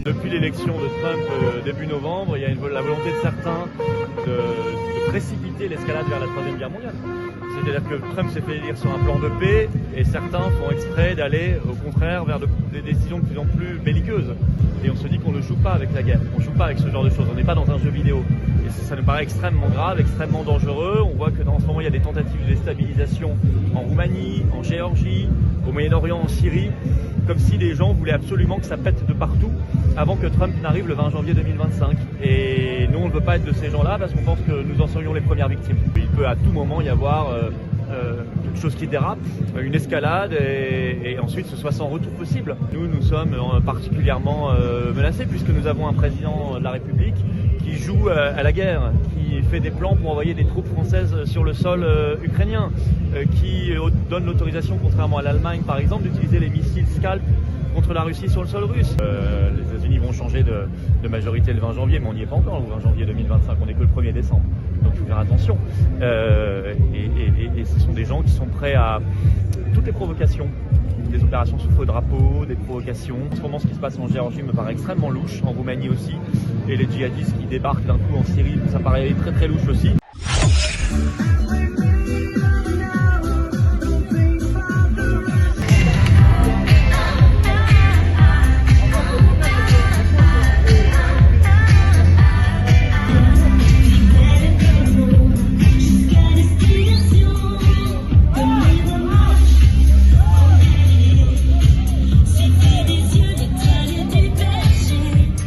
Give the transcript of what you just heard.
Depuis l'élection de Trump début novembre, il y a la volonté de certains de précipiter l'escalade vers la Troisième Guerre mondiale. C'est-à-dire que Trump s'est fait élire sur un plan de paix et certains font exprès d'aller au contraire vers des décisions de plus en plus belliqueuses. Et on se dit qu'on ne joue pas avec la guerre, on ne joue pas avec ce genre de choses, on n'est pas dans un jeu vidéo. Et ça nous paraît extrêmement grave, extrêmement dangereux. On voit que en ce moment il y a des tentatives de déstabilisation en Roumanie, en Géorgie, au Moyen-Orient, en Syrie, comme si les gens voulaient absolument que ça pète de partout avant que Trump n'arrive le 20 janvier 2025. Et nous on ne veut pas être de ces gens-là parce qu'on pense que nous en serions les premières victimes. Il peut à tout moment y avoir quelque chose qui dérape, une escalade et ensuite ce soit sans retour possible. Nous sommes particulièrement menacés puisque nous avons un président de la République qui joue à la guerre, qui fait des plans pour envoyer des troupes françaises sur le sol ukrainien, qui donne l'autorisation, contrairement à l'Allemagne par exemple, d'utiliser les missiles Scalp contre la Russie sur le sol russe. Les États-Unis vont changer de majorité le 20 janvier, mais on n'y est pas encore le 20 janvier 2025, on n'est que le 1er décembre. Donc il faut faire attention. Et ce sont des gens qui sont prêts à toutes les provocations, des opérations sous faux drapeau, des provocations. En ce moment, ce qui se passe en Géorgie me paraît extrêmement louche, en Roumanie aussi. Et les djihadistes qui débarquent d'un coup en Syrie, ça paraît très très louche aussi.